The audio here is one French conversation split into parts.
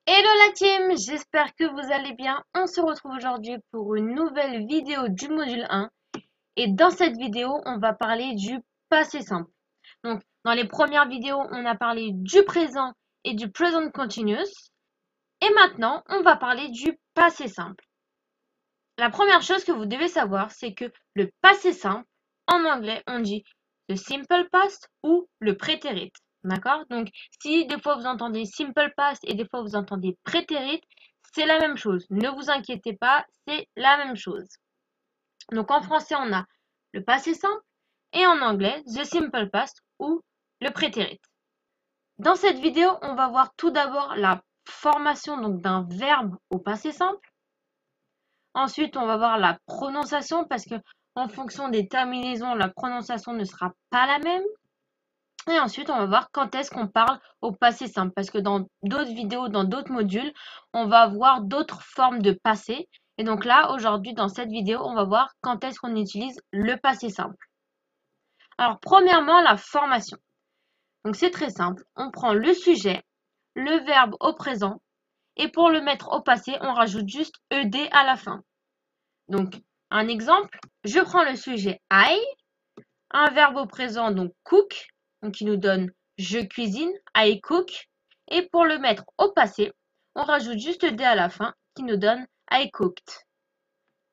Hello la team, j'espère que vous allez bien. On se retrouve aujourd'hui pour une nouvelle vidéo du module 1. Et dans cette vidéo, on va parler du passé simple. Donc, dans les premières vidéos, on a parlé du présent et du present continuous. Et maintenant, on va parler du passé simple. La première chose que vous devez savoir, c'est que le passé simple, en anglais, on dit le simple past ou le prétérit. D'accord? Donc, si des fois vous entendez simple past et des fois vous entendez prétérit, c'est la même chose. Ne vous inquiétez pas, c'est la même chose. Donc, en français, on a le passé simple et en anglais, the simple past ou le prétérit. Dans cette vidéo, on va voir tout d'abord la formation donc d'un verbe au passé simple. Ensuite, on va voir la prononciation parce que en fonction des terminaisons, la prononciation ne sera pas la même. Et ensuite, on va voir quand est-ce qu'on parle au passé simple parce que dans d'autres vidéos, dans d'autres modules, on va voir d'autres formes de passé. Et donc là, aujourd'hui, dans cette vidéo, on va voir quand est-ce qu'on utilise le passé simple. Alors, premièrement, la formation. Donc, c'est très simple. On prend le sujet, le verbe au présent et pour le mettre au passé, on rajoute juste ed à la fin. Donc, un exemple, je prends le sujet I, un verbe au présent, donc cook, donc qui nous donne je cuisine, I cook. Et pour le mettre au passé, on rajoute juste D à la fin, qui nous donne I cooked,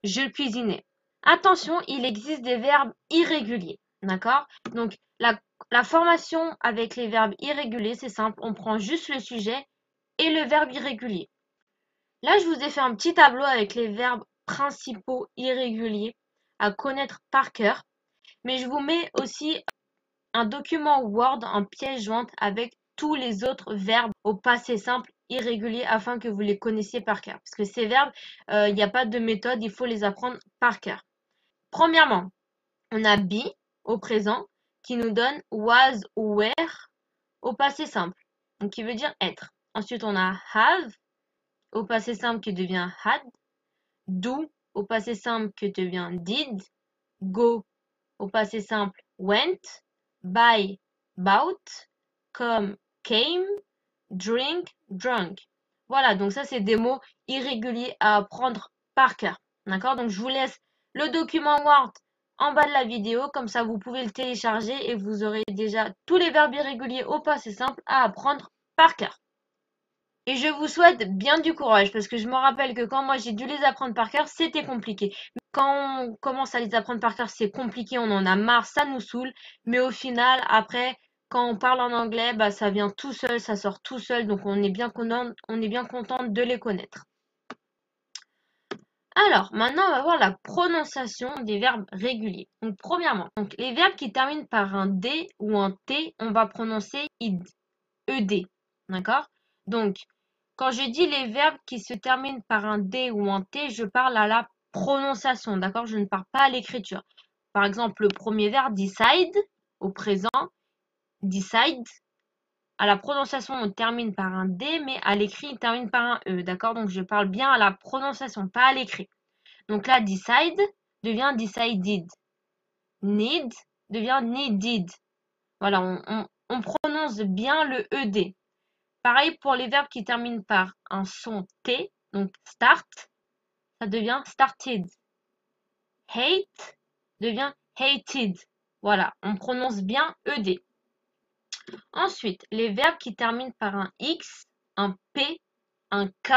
je cuisinais. Attention, il existe des verbes irréguliers, d'accord? Donc, la formation avec les verbes irréguliers, c'est simple, on prend juste le sujet et le verbe irrégulier. Là, je vous ai fait un petit tableau avec les verbes principaux irréguliers à connaître par cœur. Mais je vous mets aussi un document Word en pièce jointe avec tous les autres verbes au passé simple irrégulier afin que vous les connaissiez par cœur. Parce que ces verbes, il n'y a pas de méthode, il faut les apprendre par cœur. Premièrement, on a be au présent qui nous donne was ou were au passé simple, donc qui veut dire être. Ensuite, on a have au passé simple qui devient had, do au passé simple qui devient did, go au passé simple went, buy, bought, come, came, drink, drunk. Voilà, donc ça c'est des mots irréguliers à apprendre par cœur. D'accord? Donc je vous laisse le document Word en bas de la vidéo, comme ça vous pouvez le télécharger et vous aurez déjà tous les verbes irréguliers au passé simple à apprendre par cœur. Et je vous souhaite bien du courage parce que je me rappelle que quand moi j'ai dû les apprendre par cœur, c'était compliqué. Quand on commence à les apprendre par cœur, c'est compliqué, on en a marre, ça nous saoule. Mais au final, après, quand on parle en anglais, bah, ça vient tout seul, ça sort tout seul. Donc on est bien content de les connaître. Alors, maintenant, on va voir la prononciation des verbes réguliers. Donc, premièrement, les verbes qui terminent par un D ou un T, on va prononcer id, ed. D'accord? Donc, quand je dis les verbes qui se terminent par un D ou un T, je parle à la prononciation, d'accord? Je ne parle pas à l'écriture. Par exemple, le premier verbe decide, au présent, decide. À la prononciation, on termine par un D, mais à l'écrit, il termine par un E, d'accord? Donc, je parle bien à la prononciation, pas à l'écrit. Donc là, decide devient decided. Need devient needed. Voilà, on prononce bien le ED. Pareil pour les verbes qui terminent par un son T, donc start, ça devient started. Hate devient hated. Voilà, on prononce bien ED. Ensuite, les verbes qui terminent par un X, un P, un K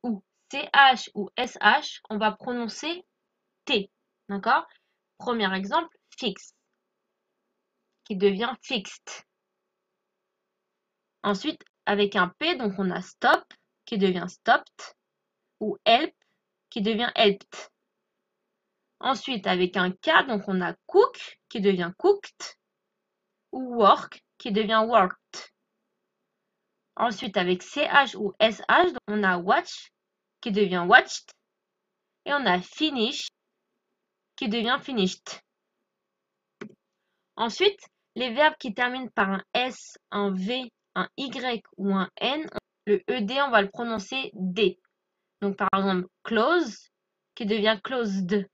ou CH ou SH, on va prononcer T. D'accord? Premier exemple, fix, qui devient fixed. Ensuite, avec un P, donc on a stop, qui devient stopped, ou help, qui devient helped. Ensuite, avec un K, donc on a cook, qui devient cooked, ou work, qui devient worked. Ensuite, avec CH ou SH, on a watch, qui devient watched, et on a finish, qui devient finished. Ensuite, les verbes qui terminent par un S, un V, un Y ou un N, le ED, on va le prononcer D. Donc, par exemple, close, qui devient closed.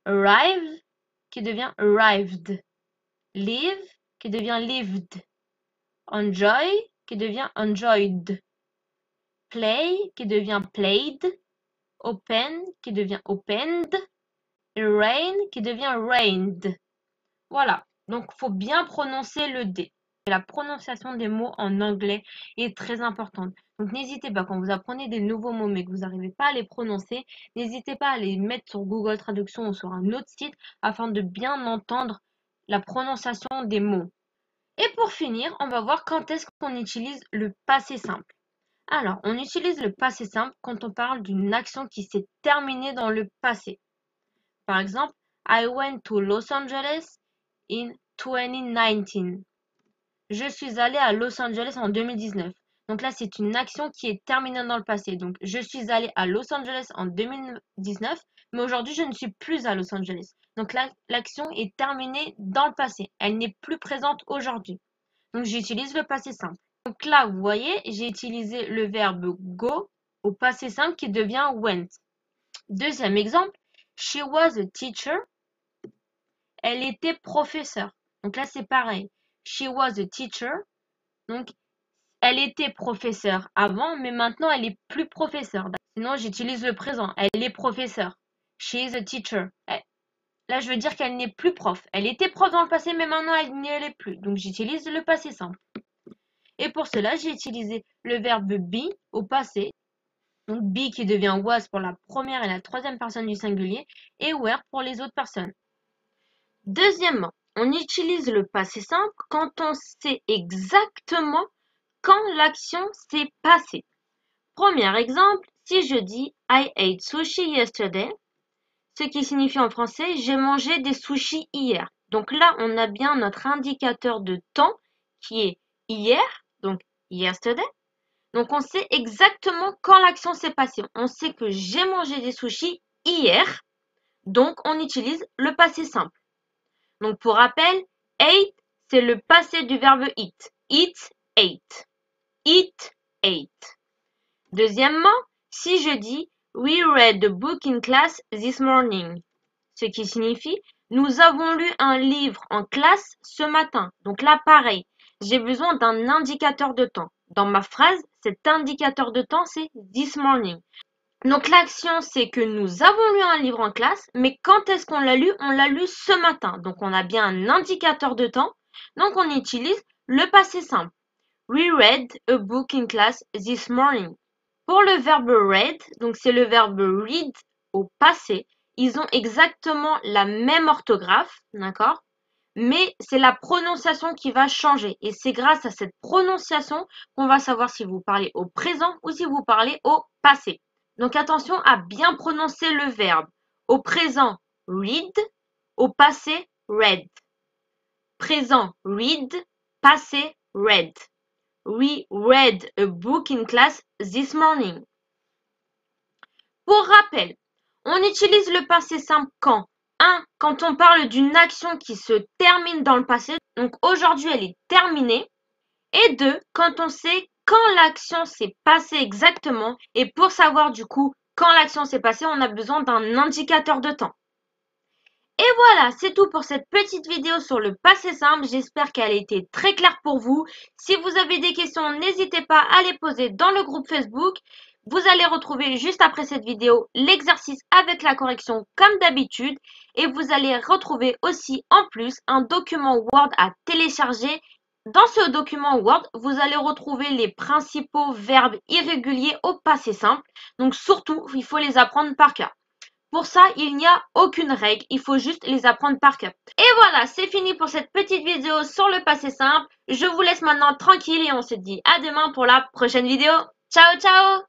Arrive, qui devient arrived. Live, qui devient lived. Enjoy, qui devient enjoyed. play qui devient played, open qui devient opened, et rain qui devient rained. Voilà, donc il faut bien prononcer le D. La prononciation des mots en anglais est très importante. Donc n'hésitez pas, quand vous apprenez des nouveaux mots mais que vous n'arrivez pas à les prononcer, n'hésitez pas à les mettre sur Google Traduction ou sur un autre site afin de bien entendre la prononciation des mots. Et pour finir, on va voir quand est-ce qu'on utilise le passé simple. Alors, on utilise le passé simple quand on parle d'une action qui s'est terminée dans le passé. Par exemple, I went to Los Angeles in 2019. Je suis allé à Los Angeles en 2019. Donc là, c'est une action qui est terminée dans le passé. Donc, je suis allé à Los Angeles en 2019, mais aujourd'hui, je ne suis plus à Los Angeles. Donc là, l'action est terminée dans le passé. Elle n'est plus présente aujourd'hui. Donc, j'utilise le passé simple. Donc là, vous voyez, j'ai utilisé le verbe go au passé simple qui devient went. Deuxième exemple, she was a teacher. Elle était professeure. Donc là, c'est pareil. She was a teacher. Donc, elle était professeure avant, mais maintenant, elle est plus professeure. Sinon, j'utilise le présent. Elle est professeure. She is a teacher. Là, je veux dire qu'elle n'est plus prof. Elle était prof dans le passé, mais maintenant, elle n'y est plus. Donc, j'utilise le passé simple. Et pour cela, j'ai utilisé le verbe be au passé. Donc, be qui devient was pour la première et la troisième personne du singulier et were pour les autres personnes. Deuxièmement, on utilise le passé simple quand on sait exactement quand l'action s'est passée. Premier exemple, si je dis I ate sushi yesterday, ce qui signifie en français j'ai mangé des sushis hier. Donc là, on a bien notre indicateur de temps qui est hier, donc yesterday. Donc on sait exactement quand l'action s'est passée. On sait que j'ai mangé des sushis hier, donc on utilise le passé simple. Donc pour rappel, ate, c'est le passé du verbe eat. Eat, ate. Eat, ate. Deuxièmement, si je dis we read the book in class this morning, ce qui signifie nous avons lu un livre en classe ce matin. Donc là, pareil, j'ai besoin d'un indicateur de temps. Dans ma phrase, cet indicateur de temps, c'est this morning. Donc l'action, c'est que nous avons lu un livre en classe, mais quand est-ce qu'on l'a lu? On l'a lu ce matin. Donc on a bien un indicateur de temps. Donc on utilise le passé simple. We read a book in class this morning. Pour le verbe read, donc c'est le verbe read au passé, ils ont exactement la même orthographe, d'accord? Mais c'est la prononciation qui va changer. Et c'est grâce à cette prononciation qu'on va savoir si vous parlez au présent ou si vous parlez au passé. Donc attention à bien prononcer le verbe. Au présent, read. Au passé, read. Présent, read. Passé, read. We read a book in class this morning. Pour rappel, on utilise le passé simple quand 1. Quand on parle d'une action qui se termine dans le passé, donc aujourd'hui elle est terminée. Et 2. Quand on sait quand l'action s'est passée exactement. Et pour savoir du coup quand l'action s'est passée, on a besoin d'un indicateur de temps. Et voilà, c'est tout pour cette petite vidéo sur le passé simple. J'espère qu'elle a été très claire pour vous. Si vous avez des questions, n'hésitez pas à les poser dans le groupe Facebook. Vous allez retrouver juste après cette vidéo l'exercice avec la correction comme d'habitude. Et vous allez retrouver aussi en plus un document Word à télécharger. Dans ce document Word, vous allez retrouver les principaux verbes irréguliers au passé simple. Donc surtout, il faut les apprendre par cœur. Pour ça, il n'y a aucune règle, il faut juste les apprendre par cœur. Et voilà, c'est fini pour cette petite vidéo sur le passé simple. Je vous laisse maintenant tranquille et on se dit à demain pour la prochaine vidéo. Ciao, ciao!